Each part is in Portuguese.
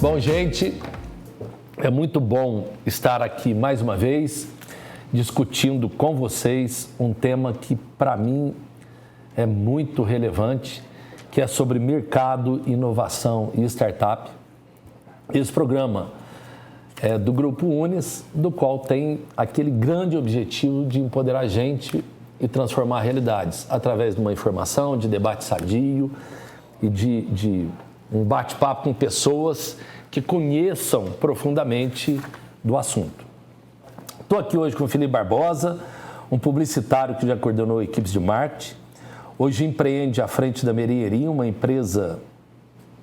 Bom, gente, é muito bom estar aqui mais uma vez discutindo com vocês um tema que, para mim, é muito relevante, que é sobre mercado, inovação e startup. Esse programa é do Grupo Unis, do qual tem aquele grande objetivo de empoderar a gente e transformar realidades através de uma informação, de debate sadio e de um bate-papo com pessoas que conheçam profundamente do assunto. Estou aqui hoje com o Felipe Barbosa, um publicitário que já coordenou equipes de marketing. Hoje empreende à frente da Merieri, uma empresa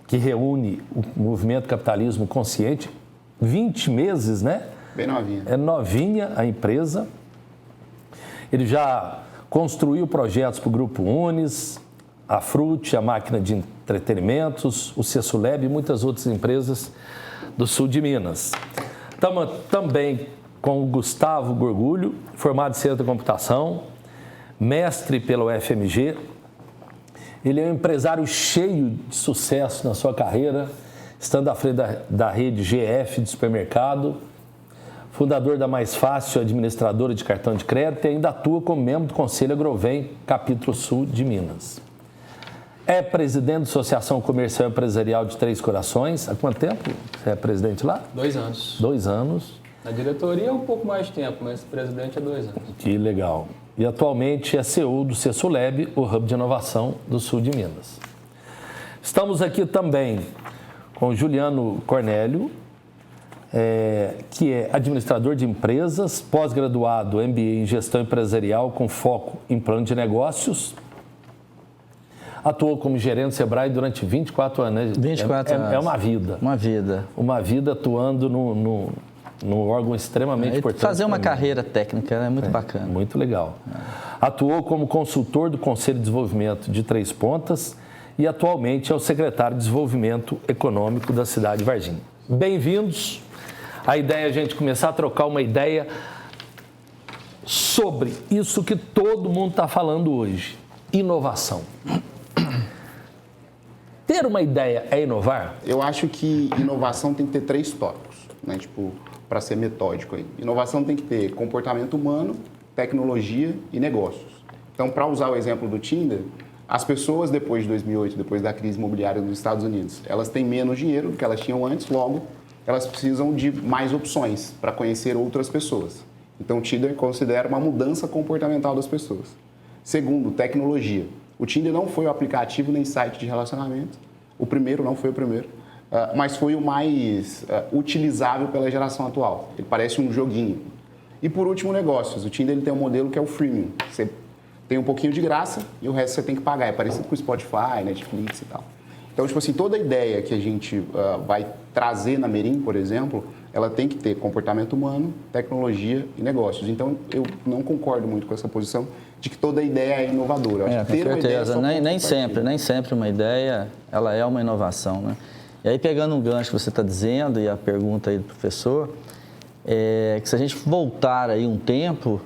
que reúne o movimento capitalismo consciente. 20 meses, né? Bem novinha. É novinha a empresa. Ele já construiu projetos para o Grupo Unis, a Frute, a Máquina de Entretenimentos, o Cesuleb e muitas outras empresas do sul de Minas. Estamos também com o Gustavo Gorgulho, formado em Ciência da Computação, mestre pela UFMG. Ele é um empresário cheio de sucesso na sua carreira, estando à frente da rede GF de supermercado, fundador da Mais Fácil, administradora de cartão de crédito, e ainda atua como membro do Conselho Agrovem, capítulo sul de Minas. É presidente da Associação Comercial e Empresarial de Três Corações. Há quanto tempo você é presidente lá? 2 anos. 2 anos. Na diretoria é um pouco mais de tempo, mas presidente é 2 anos. Que legal. E atualmente é CEO do Cesuleb, o Hub de Inovação do sul de Minas. Estamos aqui também com o Juliano Cornélio, que é administrador de empresas, pós-graduado MBA em Gestão Empresarial com foco em plano de negócios. Atuou como gerente do Sebrae durante 24 anos. 24 anos. É uma vida. Uma vida. Uma vida atuando num órgão extremamente importante. Fazer uma carreira técnica é muito bacana. Muito legal. Atuou como consultor do Conselho de Desenvolvimento de Três Pontas e atualmente é o secretário de Desenvolvimento Econômico da cidade de Varginha. Bem-vindos. A ideia é a gente começar a trocar uma ideia sobre isso que todo mundo está falando hoje, inovação. Ter uma ideia é inovar? Eu acho que inovação tem que ter 3 tópicos, né? Tipo, para ser metódico aí. Inovação tem que ter comportamento humano, tecnologia e negócios. Então, para usar o exemplo do Tinder, as pessoas depois de 2008, depois da crise imobiliária nos Estados Unidos, elas têm menos dinheiro do que elas tinham antes, logo, elas precisam de mais opções para conhecer outras pessoas. Então, o Tinder considera uma mudança comportamental das pessoas. Segundo, tecnologia. O Tinder não foi o aplicativo nem site de relacionamento. O primeiro não foi o primeiro, mas foi o mais utilizável pela geração atual. Ele parece um joguinho. E por último, negócios. O Tinder ele tem um modelo que é o freemium. Você tem um pouquinho de graça e o resto você tem que pagar. É parecido com o Spotify, Netflix e tal. Então, tipo assim, toda ideia que a gente vai trazer na Merim, por exemplo, ela tem que ter comportamento humano, tecnologia e negócios. Então, eu não concordo muito com essa posição de que toda ideia é inovadora. Eu acho que ter com certeza. Uma ideia nem sempre uma ideia ela é uma inovação, né? E aí, pegando um gancho que você está dizendo e a pergunta aí do professor, que se a gente voltar aí um tempo,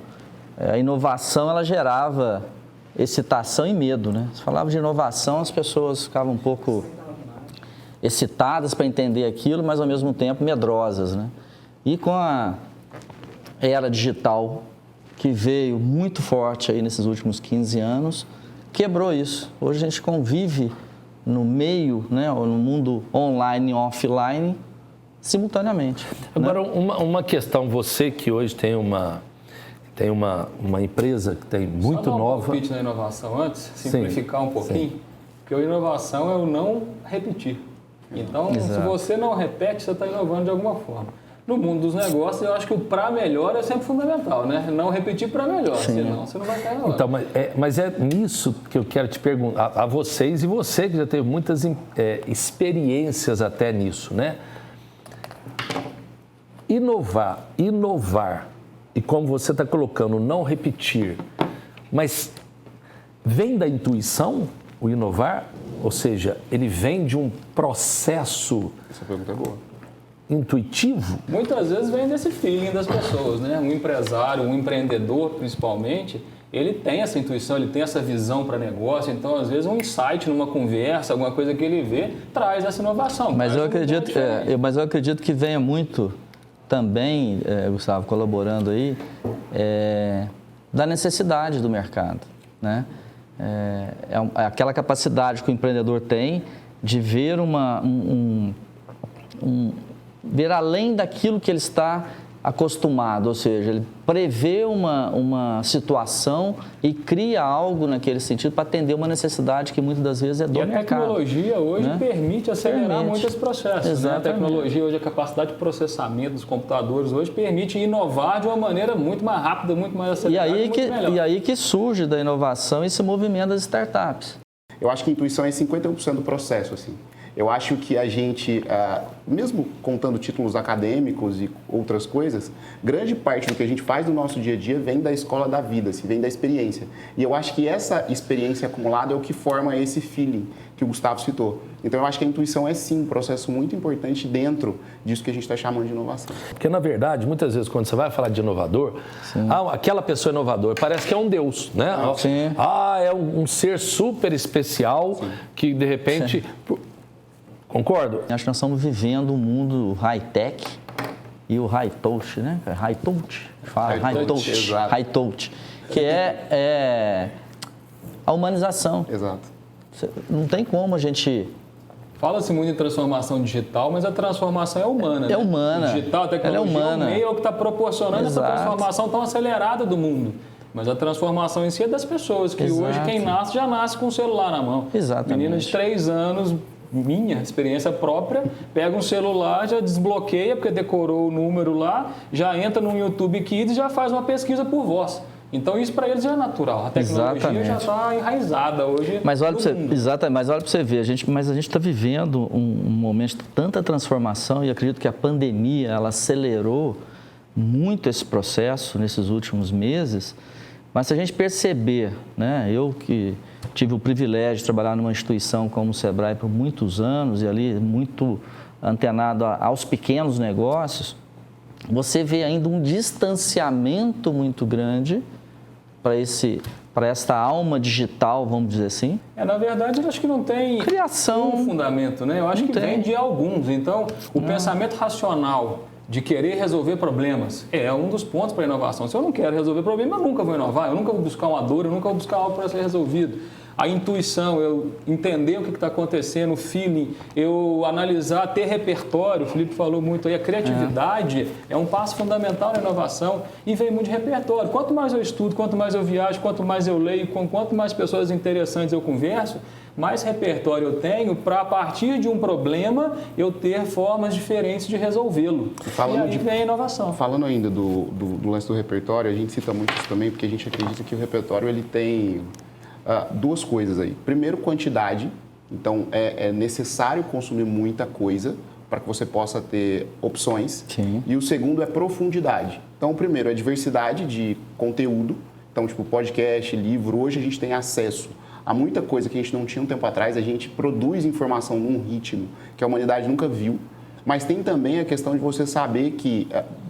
a inovação ela gerava excitação e medo, né? Se falava de inovação, as pessoas ficavam um pouco excitadas para entender aquilo, mas ao mesmo tempo medrosas, né? E com a era digital que veio muito forte aí nesses últimos 15 anos, quebrou isso. Hoje a gente convive no meio, né, no mundo online e offline, simultaneamente. Agora, né? uma questão, você que hoje tem uma empresa que tem muito Só dar nova... um palpite na inovação antes, simplificar um pouquinho, sim. Porque a inovação é o não repetir. Então, Exato. Se você não repete, você está inovando de alguma forma. No mundo dos negócios, eu acho que o para melhor é sempre fundamental, né? Não repetir para melhor, senão você não vai estar inovando. Então, mas é nisso que eu quero te perguntar, a vocês, e você que já teve muitas experiências até nisso, né? Inovar, e como você está colocando, não repetir, mas vem da intuição o inovar? Ou seja, ele vem de um processo... Essa pergunta é boa. Intuitivo? Muitas vezes vem desse feeling das pessoas, né? Um empresário, um empreendedor, principalmente, ele tem essa intuição, ele tem essa visão para negócio, então às vezes um insight numa conversa, alguma coisa que ele vê, traz essa inovação. Mas eu acredito que venha muito também, Gustavo, colaborando aí, da necessidade do mercado, né? Aquela capacidade que o empreendedor tem de ver ver além daquilo que ele está acostumado, ou seja, ele prevê uma situação e cria algo naquele sentido para atender uma necessidade que muitas das vezes é do mercado. A tecnologia hoje, né, permite acelerar muitos processos. Exatamente. Né? A tecnologia hoje, a capacidade de processamento dos computadores hoje permite inovar de uma maneira muito mais rápida, muito mais acelerada e aí que surge da inovação esse movimento das startups. Eu acho que a intuição é 51% do processo, assim. Eu acho que a gente, mesmo contando títulos acadêmicos e outras coisas, grande parte do que a gente faz no nosso dia a dia vem da escola da vida, assim, vem da experiência. E eu acho que essa experiência acumulada é o que forma esse feeling que o Gustavo citou. Então, eu acho que a intuição é, sim, um processo muito importante dentro disso que a gente está chamando de inovação. Porque, na verdade, muitas vezes, quando você vai falar de inovador, aquela pessoa inovadora parece que é um deus, né? Sim. É um ser super especial que, de repente... Sim. Concordo? Acho que nós estamos vivendo um mundo high-tech e o high-touch, né? High-touch, que é a humanização. Exato. Não tem como a gente... Fala-se muito em transformação digital, mas a transformação é humana. É humana. O digital, a tecnologia é o meio que está proporcionando essa transformação tão acelerada do mundo. Mas a transformação em si é das pessoas, que hoje quem nasce já nasce com o celular na mão. Exatamente. Menina de 3 anos... minha experiência própria, pega um celular, já desbloqueia, porque decorou o número lá, já entra no YouTube Kids e já faz uma pesquisa por voz. Então, isso para eles já é natural. A tecnologia já está enraizada hoje. Mas olha para você ver, a gente está vivendo um momento de tanta transformação e acredito que a pandemia ela acelerou muito esse processo nesses últimos meses. Mas se a gente perceber, né, eu que tive o privilégio de trabalhar numa instituição como o Sebrae por muitos anos e ali muito antenado aos pequenos negócios, você vê ainda um distanciamento muito grande para esta alma digital, vamos dizer assim. Na verdade, eu acho que não tem um fundamento, né? Eu acho que vem de alguns. Então, o pensamento racional de querer resolver problemas é um dos pontos para a inovação. Se eu não quero resolver problema, eu nunca vou inovar, eu nunca vou buscar uma dor, eu nunca vou buscar algo para ser resolvido. A intuição, eu entender o que está acontecendo, o feeling, eu analisar, ter repertório, o Felipe falou muito aí, a criatividade é um passo fundamental na inovação e vem muito de repertório. Quanto mais eu estudo, quanto mais eu viajo, quanto mais eu leio, quanto mais pessoas interessantes eu converso, mais repertório eu tenho para, a partir de um problema, eu ter formas diferentes de resolvê-lo. E aí vem a inovação. Falando ainda do lance do repertório, a gente cita muito isso também, porque a gente acredita que o repertório ele tem duas coisas aí. Primeiro, quantidade. Então, é necessário consumir muita coisa para que você possa ter opções. Sim. E o segundo é profundidade. Então, o primeiro é diversidade de conteúdo. Então, tipo, podcast, livro. Hoje a gente tem acesso a muita coisa que a gente não tinha um tempo atrás. A gente produz informação num ritmo que a humanidade nunca viu. Mas tem também a questão de você saber que,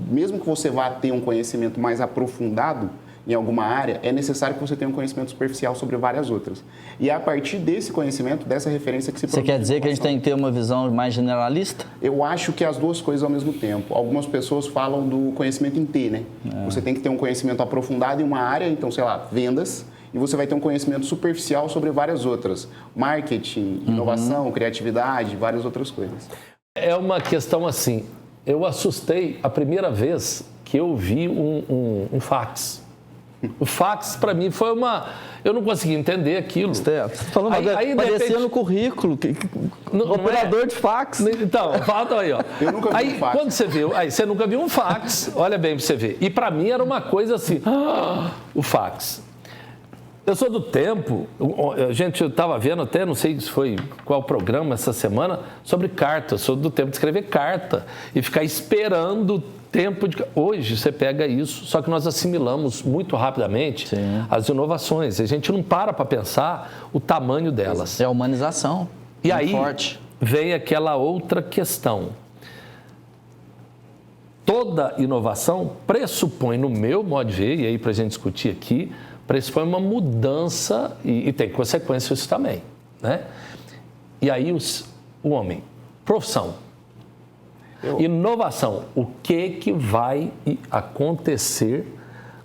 mesmo que você vá ter um conhecimento mais aprofundado em alguma área, é necessário que você tenha um conhecimento superficial sobre várias outras. E é a partir desse conhecimento, dessa referência que se produz. Você quer dizer que a gente tem que ter uma visão mais generalista? Eu acho que as duas coisas ao mesmo tempo. Algumas pessoas falam do conhecimento em T, né? Você tem que ter um conhecimento aprofundado em uma área, então, sei lá, vendas, e você vai ter um conhecimento superficial sobre várias outras. Marketing, inovação, criatividade, várias outras coisas. É uma questão assim, eu assustei a primeira vez que eu vi um fax. O fax, para mim, foi uma... Eu não consegui entender aquilo. Falando aparecia no currículo, operador de fax. Então, falta aí, ó. Eu nunca vi um fax. Quando você viu... Aí, você nunca viu um fax. Olha bem para você ver. E para mim era uma coisa assim, o fax. Eu sou do tempo, gente, eu estava vendo até, não sei se foi qual programa essa semana, sobre carta. Eu sou do tempo de escrever carta e ficar esperando tempo de... Hoje você pega isso, só que nós assimilamos muito rapidamente as inovações. A gente não para pensar o tamanho delas. É a humanização. E aí forte. Vem aquela outra questão. Toda inovação pressupõe, no meu modo de ver, e aí para a gente discutir aqui, pressupõe uma mudança e tem consequências isso também, né? E aí o homem, profissão, inovação, o que vai acontecer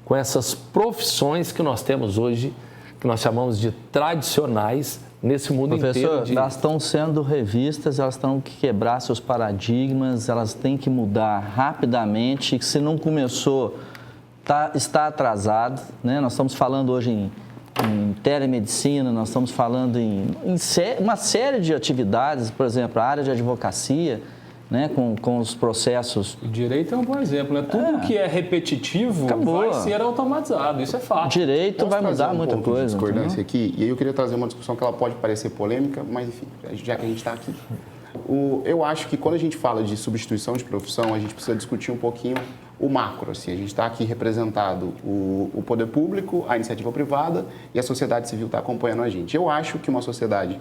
com essas profissões que nós temos hoje, que nós chamamos de tradicionais, nesse mundo inteiro? Professor, elas estão sendo revistas, elas têm que quebrar seus paradigmas, elas têm que mudar rapidamente. Se não começou, está atrasado, né? Nós estamos falando hoje em telemedicina, nós estamos falando em uma série de atividades, por exemplo, a área de advocacia, né, com os processos. O direito é um bom exemplo, né? Tudo que é repetitivo vai ser automatizado, isso é fato. Direito vai mudar muita coisa. De discordância aqui, e aí eu queria trazer uma discussão que ela pode parecer polêmica, mas enfim, já que a gente está aqui. Eu acho que quando a gente fala de substituição de profissão, a gente precisa discutir um pouquinho o macro. Assim, a gente está aqui representado o poder público, a iniciativa privada e a sociedade civil está acompanhando a gente. Eu acho que uma sociedade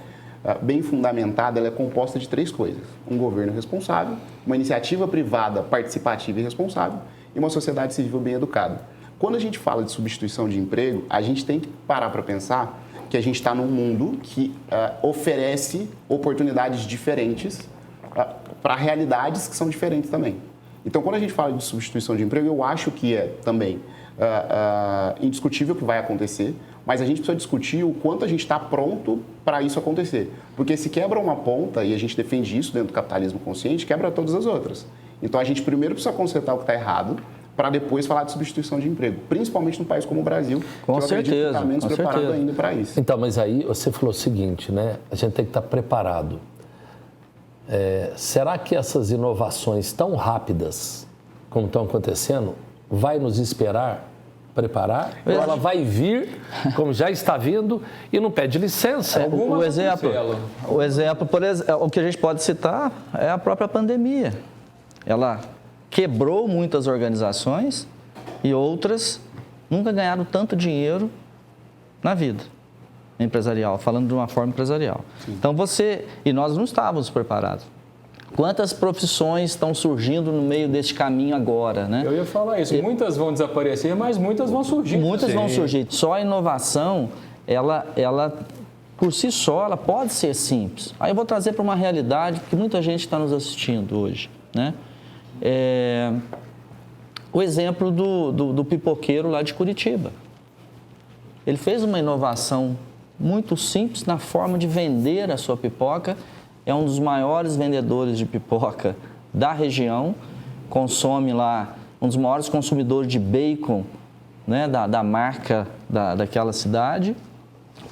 bem fundamentada, ela é composta de 3 coisas: um governo responsável, uma iniciativa privada participativa e responsável e uma sociedade civil bem educada. Quando a gente fala de substituição de emprego, a gente tem que parar para pensar que a gente está num mundo que oferece oportunidades diferentes para realidades que são diferentes também. Então, quando a gente fala de substituição de emprego, eu acho que é também indiscutível que vai acontecer, mas a gente precisa discutir o quanto a gente está pronto para isso acontecer. Porque se quebra uma ponta, e a gente defende isso dentro do capitalismo consciente, quebra todas as outras. Então, a gente primeiro precisa consertar o que está errado, para depois falar de substituição de emprego, principalmente num país como o Brasil, que eu acredito que está menos preparado ainda para isso. Então, mas aí você falou o seguinte, né? A gente tem que estar preparado. Será que essas inovações tão rápidas como estão acontecendo vai nos esperar preparar? Ou ela vai vir, como já está vindo, e não pede licença? O exemplo, por exemplo, o que a gente pode citar é a própria pandemia. Ela quebrou muitas organizações e outras nunca ganharam tanto dinheiro na vida empresarial, falando de uma forma empresarial. Sim. Então e nós não estávamos preparados. Quantas profissões estão surgindo no meio deste caminho agora, né? Eu ia falar isso, muitas vão desaparecer, mas muitas vão surgir. Muitas vão surgir. Só a inovação, ela por si só, ela pode ser simples. Aí eu vou trazer para uma realidade que muita gente está nos assistindo hoje, né? O exemplo do pipoqueiro lá de Curitiba. Ele fez uma inovação muito simples na forma de vender a sua pipoca. É um dos maiores vendedores de pipoca da região, consome lá, um dos maiores consumidores de bacon, né, da marca daquela cidade.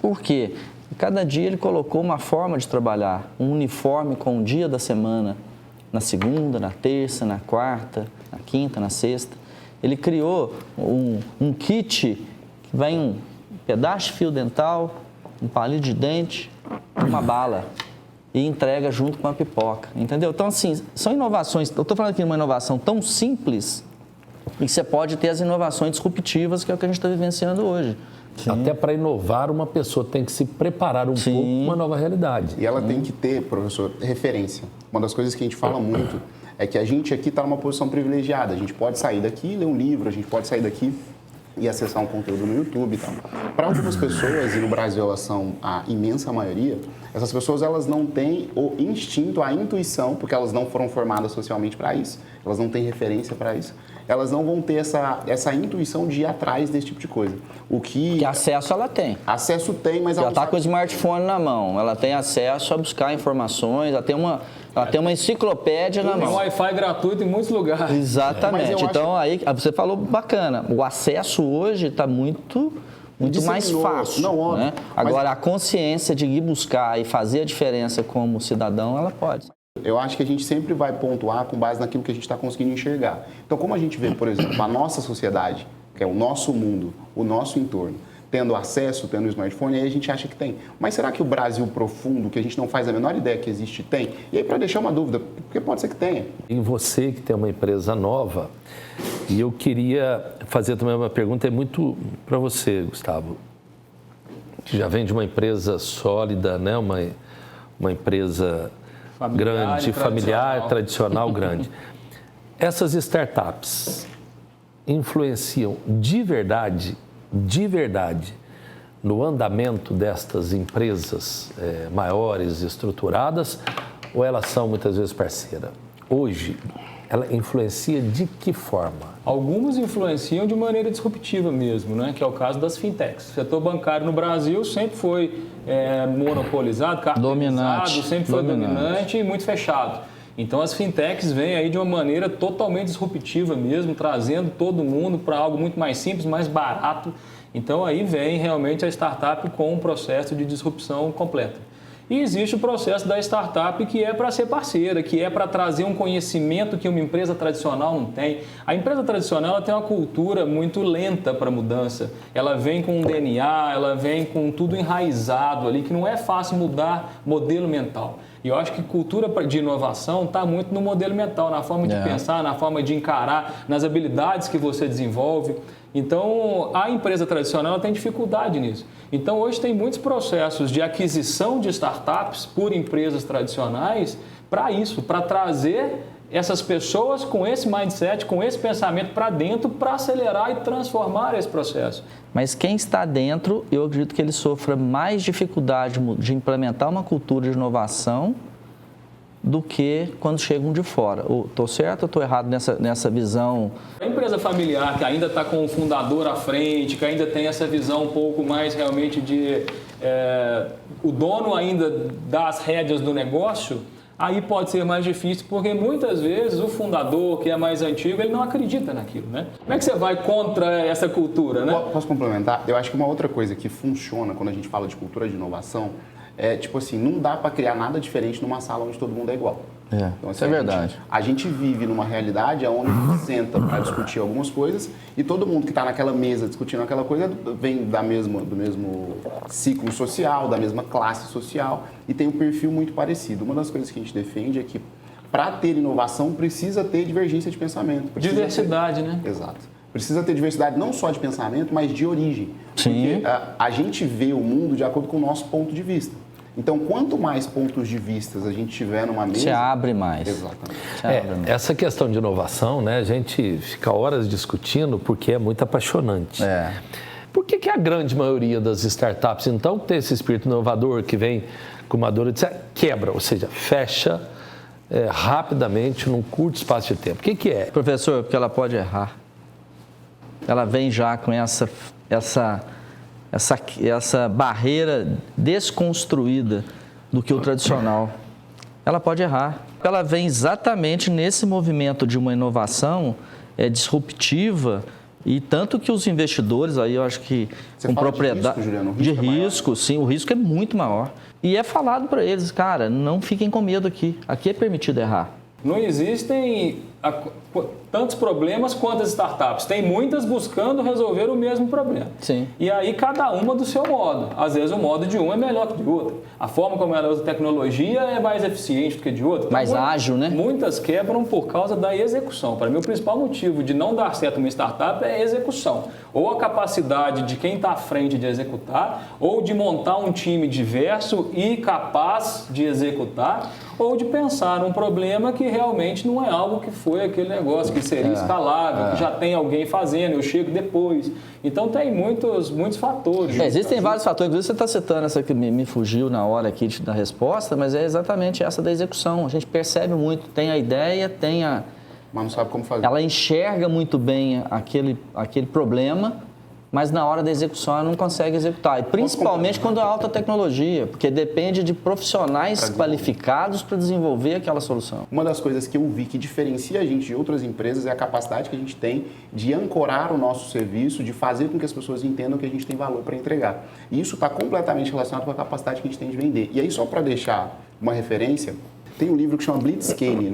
Por quê? Cada dia ele colocou uma forma de trabalhar, um uniforme com o dia da semana, na segunda, na terça, na quarta, na quinta, na sexta. Ele criou um kit que vem um pedaço de fio dental, um palito de dente, uma bala e entrega junto com a pipoca, entendeu? Então, assim, são inovações, eu estou falando aqui de uma inovação tão simples e você pode ter as inovações disruptivas, que é o que a gente está vivenciando hoje. Sim. Até para inovar, uma pessoa tem que se preparar um pouco para uma nova realidade. E ela tem que ter, professor, referência. Uma das coisas que a gente fala muito é que a gente aqui está numa posição privilegiada. A gente pode sair daqui e ler um livro, a gente pode sair daqui e acessar um conteúdo no YouTube e tal. Para algumas pessoas, e no Brasil elas são a imensa maioria, essas pessoas elas não têm o instinto, a intuição, porque elas não foram formadas socialmente para isso, elas não têm referência para isso, elas não vão ter essa intuição de ir atrás desse tipo de coisa. Que acesso ela tem. Acesso tem, mas ela está com o smartphone na mão, ela tem acesso a buscar informações, ela tem uma enciclopédia na mão. Tem Wi-Fi gratuito em muitos lugares. Exatamente. Então, aí você falou bacana, o acesso hoje está muito mais fácil. Não, óbvio. Né? Agora, a consciência de ir buscar e fazer a diferença como cidadão, ela pode. Eu acho que a gente sempre vai pontuar com base naquilo que a gente está conseguindo enxergar. Então, como a gente vê, por exemplo, a nossa sociedade, que é o nosso mundo, o nosso entorno, tendo acesso, tendo smartphone, aí a gente acha que tem. Mas será que o Brasil profundo, que a gente não faz a menor ideia que existe, tem? E aí, para deixar uma dúvida, porque pode ser que tenha. E você que tem uma empresa nova, e eu queria fazer também uma pergunta, é muito para você, Gustavo, que já vem de uma empresa sólida, né? Uma empresa grande, familiar, tradicional, grande. Essas startups influenciam de verdade de verdade no andamento destas empresas maiores, estruturadas, ou elas são muitas vezes parceiras? Hoje, ela influencia de que forma? Algumas influenciam de maneira disruptiva mesmo, né? Que é o caso das fintechs. O setor bancário no Brasil sempre foi monopolizado, cartelizado, sempre foi dominante e muito fechado. Então as fintechs vêm aí de uma maneira totalmente disruptiva mesmo, trazendo todo mundo para algo muito mais simples, mais barato. Então aí vem realmente a startup com um processo de disrupção completa. E existe o processo da startup que é para ser parceira, que é para trazer um conhecimento que uma empresa tradicional não tem. A empresa tradicional ela tem uma cultura muito lenta para mudança. Ela vem com um DNA, ela vem com tudo enraizado ali, que não é fácil mudar modelo mental. E eu acho que cultura de inovação está muito no modelo mental, na forma de pensar, na forma de encarar, nas habilidades que você desenvolve. Então, a empresa tradicional ela tem dificuldade nisso. Então, hoje tem muitos processos de aquisição de startups por empresas tradicionais para isso, para trazer essas pessoas com esse mindset, com esse pensamento para dentro, para acelerar e transformar esse processo. Mas quem está dentro, eu acredito que ele sofra mais dificuldade de implementar uma cultura de inovação do que quando chegam de fora. Estou certo ou estou errado nessa visão? A empresa familiar que ainda está com o fundador à frente, que ainda tem essa visão um pouco mais realmente de... o dono ainda dá as rédeas do negócio, aí pode ser mais difícil, porque muitas vezes o fundador, que é mais antigo, ele não acredita naquilo, né? Como é que você vai contra essa cultura, né? Posso complementar? Eu acho que uma outra coisa que funciona quando a gente fala de cultura de inovação é, tipo assim, não dá para criar nada diferente numa sala onde todo mundo é igual. Então, assim, isso é verdade. A gente vive numa realidade onde senta para discutir algumas coisas e todo mundo que está naquela mesa discutindo aquela coisa vem do mesmo ciclo social, da mesma classe social e tem um perfil muito parecido. Uma das coisas que a gente defende é que para ter inovação precisa ter divergência de pensamento. Diversidade, né? Exato. Precisa ter diversidade não só de pensamento, mas de origem. Sim. Porque a gente vê o mundo de acordo com o nosso ponto de vista. Então, quanto mais pontos de vista a gente tiver numa mesa... Se abre mais. Exatamente. Essa questão de inovação, né, a gente fica horas discutindo porque é muito apaixonante. Por que a grande maioria das startups, então, tem esse espírito inovador que vem com uma dor de quebra, ou seja, fecha rapidamente num curto espaço de tempo? O que é? Professor, porque ela pode errar. Ela vem já com essa barreira desconstruída do que o tradicional. Ela pode errar. Ela vem exatamente nesse movimento de uma inovação disruptiva e tanto que os investidores, aí eu acho que com propriedade... De risco, sim, o risco é muito maior. E é falado para eles, cara, não fiquem com medo aqui. Aqui é permitido errar. Não existem tantos problemas quanto as startups. Tem muitas buscando resolver o mesmo problema. Sim. E aí cada uma do seu modo. Às vezes o modo de um é melhor que de outro. A forma como ela usa tecnologia é mais eficiente do que de outro. Então, mais ágil, né? Muitas quebram por causa da execução. Para mim, o principal motivo de não dar certo uma startup é a execução. Ou a capacidade de quem está à frente de executar, ou de montar um time diverso e capaz de executar, ou de pensar um problema que realmente não é algo que foi aquele negócio que seria escalável, que já tem alguém fazendo, eu chego depois. Então tem muitos fatores. Existem vários fatores, inclusive você está citando essa que me fugiu na hora aqui da resposta, mas é exatamente essa da execução. A gente percebe muito, tem a ideia, mas não sabe como fazer. Ela enxerga muito bem aquele problema, mas na hora da execução ela não consegue executar. E principalmente quando é alta tecnologia, porque depende de profissionais qualificados para desenvolver aquela solução. Uma das coisas que eu vi que diferencia a gente de outras empresas é a capacidade que a gente tem de ancorar o nosso serviço, de fazer com que as pessoas entendam que a gente tem valor para entregar. E isso está completamente relacionado com a capacidade que a gente tem de vender. E aí, só para deixar uma referência, tem um livro que chama Blitzscaling.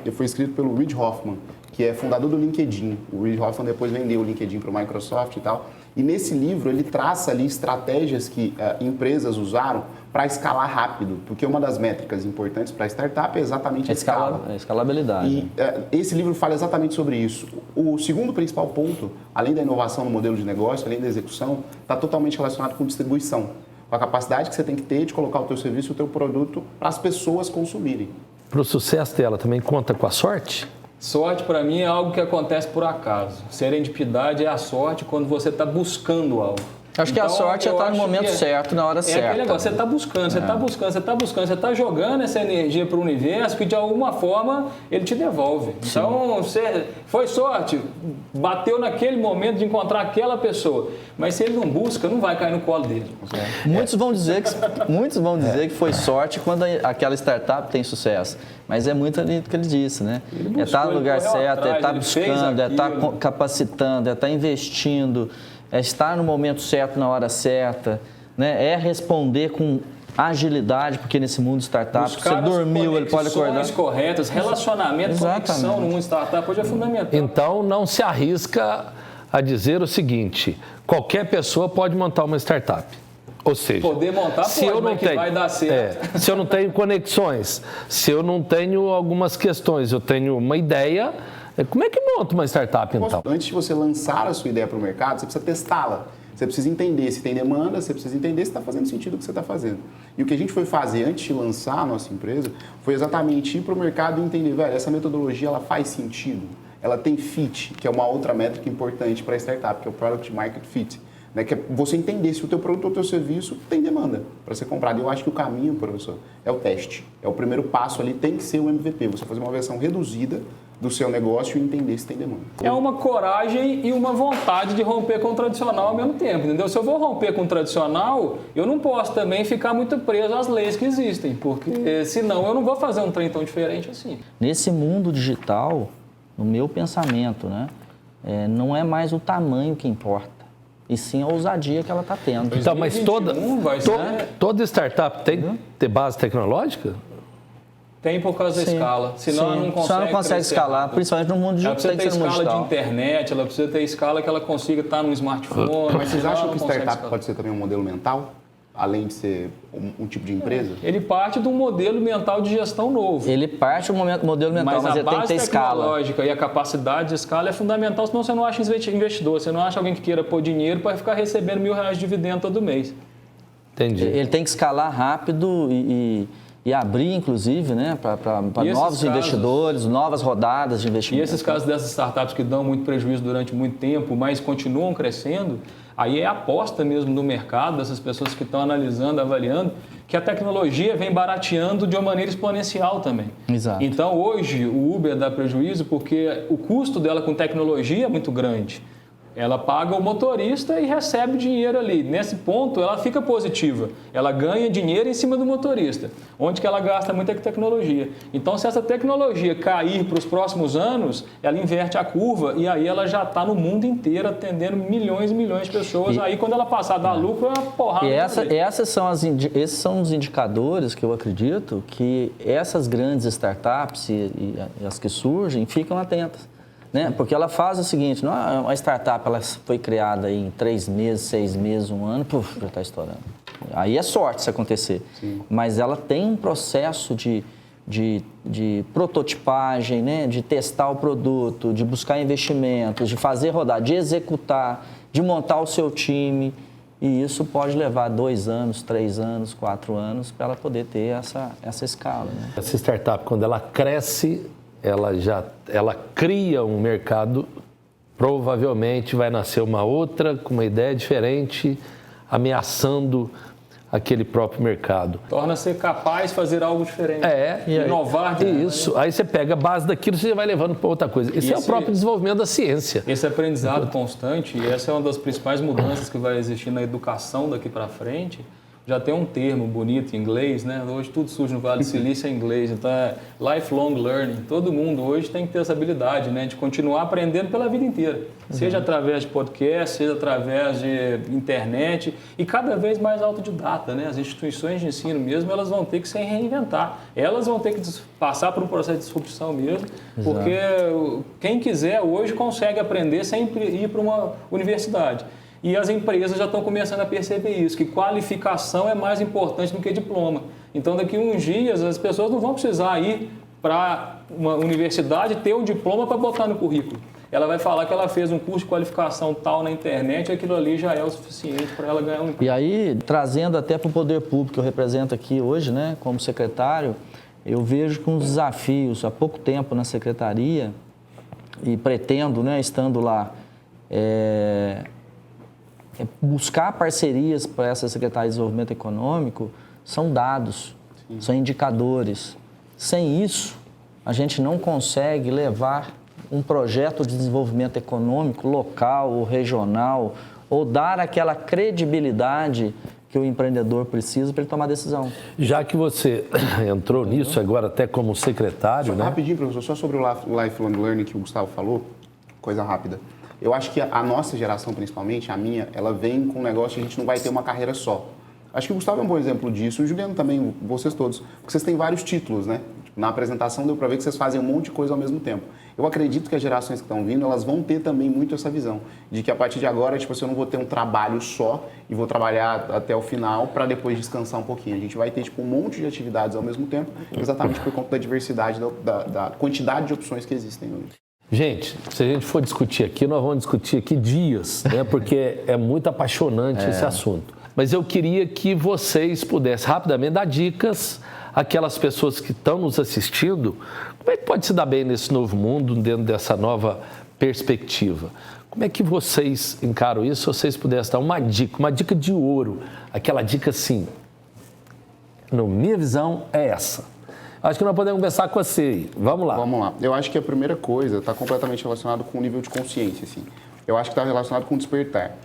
Ele foi escrito pelo Reid Hoffman, que é fundador do LinkedIn. O Reid Hoffman depois vendeu o LinkedIn para o Microsoft e tal. E nesse livro ele traça ali estratégias que empresas usaram para escalar rápido, porque uma das métricas importantes para a startup é exatamente a escala. A escalabilidade. E esse livro fala exatamente sobre isso. O segundo principal ponto, além da inovação no modelo de negócio, além da execução, está totalmente relacionado com distribuição, com a capacidade que você tem que ter de colocar o teu serviço e o teu produto para as pessoas consumirem. Para o sucesso dela também conta com a sorte? Sorte, para mim, é algo que acontece por acaso. Serendipidade é a sorte quando você está buscando algo. Acho que a sorte é estar no momento certo, na hora certa. Aquele negócio, você está buscando, você está buscando, você está buscando, você está jogando essa energia para o universo que de alguma forma ele te devolve. Sim. Então, você foi sorte, bateu naquele momento de encontrar aquela pessoa, mas se ele não busca, não vai cair no colo dele. Muitos vão dizer que foi sorte quando aquela startup tem sucesso. Mas é muito ali do que ele disse, né? É estar no lugar certo, é estar buscando, é estar capacitando, é estar investindo, é estar no momento certo, na hora certa, né? É responder com agilidade, porque nesse mundo startup, se você dormiu, ele pode acordar. Conexões corretas, relacionamento, conexão no mundo startup hoje é fundamental. Então, não se arrisca a dizer o seguinte, qualquer pessoa pode montar uma startup. Ou seja, poder montar vai dar certo. Se eu não tenho conexões, se eu não tenho algumas questões, eu tenho uma ideia, como é que monta uma startup então? Antes de você lançar a sua ideia para o mercado, você precisa testá-la. Você precisa entender se tem demanda, você precisa entender se está fazendo sentido o que você está fazendo. E o que a gente foi fazer antes de lançar a nossa empresa foi exatamente ir para o mercado e entender, velho, essa metodologia ela faz sentido, ela tem fit, que é uma outra métrica importante para a startup, que é o Product Market Fit. Né, que é você entender se o teu produto ou o teu serviço tem demanda para ser comprado. E eu acho que o caminho, professor, é o teste. É o primeiro passo ali, tem que ser o MVP. Você fazer uma versão reduzida do seu negócio e entender se tem demanda. É uma coragem e uma vontade de romper com o tradicional ao mesmo tempo, entendeu? Se eu vou romper com o tradicional, eu não posso também ficar muito preso às leis que existem, porque senão eu não vou fazer um trem tão diferente assim. Nesse mundo digital, no meu pensamento, né, não é mais o tamanho que importa, e sim a ousadia que ela está tendo. Então, mas toda startup tem que ter base tecnológica? Tem por causa da escala. Senão ela não consegue. Só não consegue escalar, principalmente no mundo digital. Ela precisa ter escala de internet, ela precisa ter escala que ela consiga estar no smartphone. Mas vocês acham que startup pode ser também um modelo mental? Além de ser um tipo de empresa? Ele parte de um modelo mental de gestão novo. Ele parte do modelo mental, mas ele tem que ter escala. A base tecnológica e a capacidade de escala é fundamental, senão você não acha investidor, você não acha alguém que queira pôr dinheiro para ficar recebendo R$1.000 de dividendo todo mês. Entendi. Ele tem que escalar rápido e abrir, inclusive, né, para novos investidores, novas rodadas de investimento. E esses casos dessas startups que dão muito prejuízo durante muito tempo, mas continuam crescendo, aí é a aposta mesmo do mercado, dessas pessoas que estão analisando, avaliando, que a tecnologia vem barateando de uma maneira exponencial também. Exato. Então, hoje, o Uber dá prejuízo porque o custo dela com tecnologia é muito grande. Ela paga o motorista e recebe dinheiro ali. Nesse ponto, ela fica positiva. Ela ganha dinheiro em cima do motorista. Onde que ela gasta muita tecnologia. Então, se essa tecnologia cair para os próximos anos, ela inverte a curva e aí ela já está no mundo inteiro atendendo milhões e milhões de pessoas. Aí, quando ela passar a dar lucro, é uma porrada. E esses são os indicadores que eu acredito que essas grandes startups e as que surgem ficam atentas. Né? Porque ela faz o seguinte, não é uma startup, ela foi criada em 3 meses, 6 meses, 1 ano, já está estourando. Aí é sorte se acontecer. Sim. Mas ela tem um processo de prototipagem, né? De testar o produto, de buscar investimentos, de fazer rodar, de executar, de montar o seu time. E isso pode levar 2 anos, 3 anos, 4 anos para ela poder ter essa escala. Né? Essa startup, quando ela cresce, ela cria um mercado, provavelmente vai nascer uma outra com uma ideia diferente, ameaçando aquele próprio mercado. Torna-se capaz de fazer algo diferente, inovar. Isso, aí você pega a base daquilo e você vai levando para outra coisa. Esse é o próprio desenvolvimento da ciência. Esse aprendizado constante, e essa é uma das principais mudanças que vai existir na educação daqui para frente. Já tem um termo bonito em inglês, né? Hoje tudo surge no Vale do Silício em inglês, então é lifelong learning. Todo mundo hoje tem que ter essa habilidade, né? De continuar aprendendo pela vida inteira. Seja através de podcast, seja através de internet e cada vez mais autodidata, né? As instituições de ensino mesmo, elas vão ter que se reinventar. Elas vão ter que passar por um processo de disrupção mesmo, porque quem quiser hoje consegue aprender sem ir para uma universidade. E as empresas já estão começando a perceber isso, que qualificação é mais importante do que diploma. Então, daqui a uns dias, as pessoas não vão precisar ir para uma universidade ter o diploma para botar no currículo. Ela vai falar que ela fez um curso de qualificação tal na internet e aquilo ali já é o suficiente para ela ganhar um emprego. E aí, trazendo até para o poder público que eu represento aqui hoje, né, como secretário, eu vejo que uns desafios, há pouco tempo na secretaria, e pretendo, né, estando lá, buscar parcerias para essa Secretaria de Desenvolvimento Econômico, são dados, são indicadores. Sem isso, a gente não consegue levar um projeto de desenvolvimento econômico local ou regional ou dar aquela credibilidade que o empreendedor precisa para ele tomar decisão. Já que você entrou nisso agora até como secretário, né? Rapidinho, professor, só sobre o Lifelong Learning que o Gustavo falou, coisa rápida. Eu acho que a nossa geração, principalmente, a minha, ela vem com um negócio que a gente não vai ter uma carreira só. Acho que o Gustavo é um bom exemplo disso, o Juliano também, vocês todos, porque vocês têm vários títulos, né? Na apresentação deu para ver que vocês fazem um monte de coisa ao mesmo tempo. Eu acredito que as gerações que estão vindo, elas vão ter também muito essa visão, de que a partir de agora, tipo assim, eu não vou ter um trabalho só e vou trabalhar até o final para depois descansar um pouquinho. A gente vai ter, tipo, um monte de atividades ao mesmo tempo, exatamente por conta da diversidade, da quantidade de opções que existem hoje. Gente, se a gente for discutir aqui, nós vamos discutir aqui dias, né? Porque é muito apaixonante esse assunto. Mas eu queria que vocês pudessem rapidamente dar dicas àquelas pessoas que estão nos assistindo. Como é que pode se dar bem nesse novo mundo, dentro dessa nova perspectiva? Como é que vocês encaram isso? Se vocês pudessem dar uma dica de ouro, aquela dica assim, na minha visão é essa. Acho que nós podemos começar com você. Vamos lá. Vamos lá. Eu acho que a primeira coisa está completamente relacionada com o nível de consciência, assim. Eu acho que está relacionado com o despertar.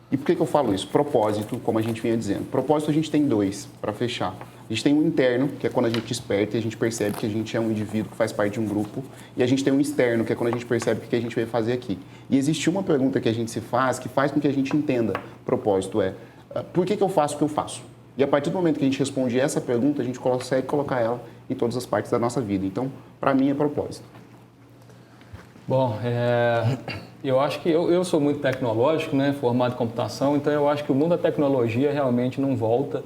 E por que eu falo isso? Propósito, como a gente vinha dizendo. Propósito a gente tem dois, para fechar. A gente tem um interno, que é quando a gente desperta e a gente percebe que a gente é um indivíduo que faz parte de um grupo. E a gente tem um externo, que é quando a gente percebe o que a gente veio fazer aqui. E existe uma pergunta que a gente se faz, que faz com que a gente entenda. Propósito é, por que eu faço o que eu faço? E a partir do momento que a gente responde essa pergunta, a gente consegue colocar ela em todas as partes da nossa vida. Então, para mim, é propósito. Bom, eu acho que eu sou muito tecnológico, né, formado em computação, então eu acho que o mundo da tecnologia realmente não volta.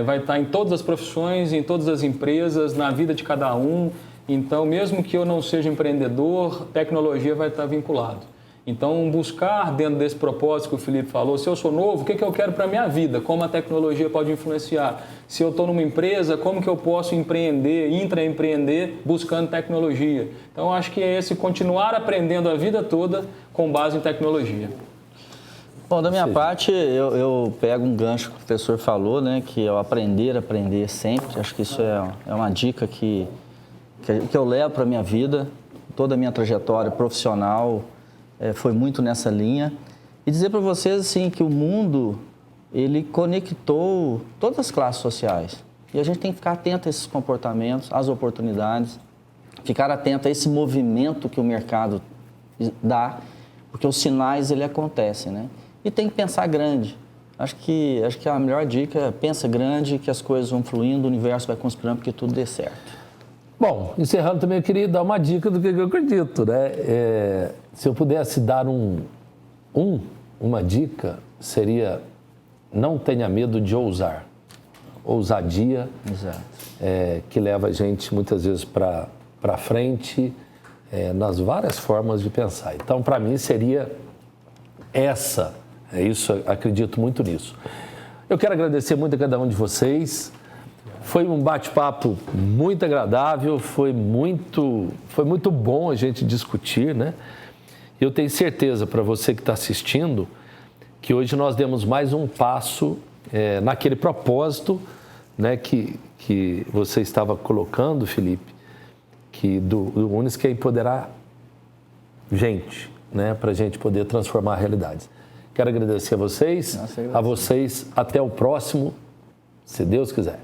Vai estar em todas as profissões, em todas as empresas, na vida de cada um. Então, mesmo que eu não seja empreendedor, tecnologia vai estar vinculado. Então, buscar dentro desse propósito que o Felipe falou, se eu sou novo, o que eu quero para a minha vida? Como a tecnologia pode influenciar? Se eu estou numa empresa, como que eu posso intraempreender buscando tecnologia? Então, eu acho que é esse continuar aprendendo a vida toda com base em tecnologia. Bom, da minha parte, eu pego um gancho que o professor falou, né, que é o aprender sempre. Acho que isso é uma dica que eu levo para a minha vida, toda a minha trajetória profissional. Foi muito nessa linha. E dizer para vocês assim, que o mundo ele conectou todas as classes sociais. E a gente tem que ficar atento a esses comportamentos, às oportunidades, ficar atento a esse movimento que o mercado dá, porque os sinais ele acontecem, né? E tem que pensar grande. Acho que a melhor dica é pensa grande, que as coisas vão fluindo, o universo vai conspirando para que tudo dê certo. Bom, encerrando também, eu queria dar uma dica do que eu acredito, né? Se eu pudesse dar uma dica, seria não tenha medo de ousar. Ousadia, que leva a gente muitas vezes para frente nas várias formas de pensar. Então, para mim, seria isso, acredito muito nisso. Eu quero agradecer muito a cada um de vocês. Foi um bate-papo muito agradável, foi muito bom a gente discutir, né? Eu tenho certeza para você que está assistindo que hoje nós demos mais um passo naquele propósito, né, que você estava colocando, Felipe, que do Unis, que é empoderar gente, né, para a gente poder transformar realidades. Quero agradecer a vocês, até o próximo, se Deus quiser.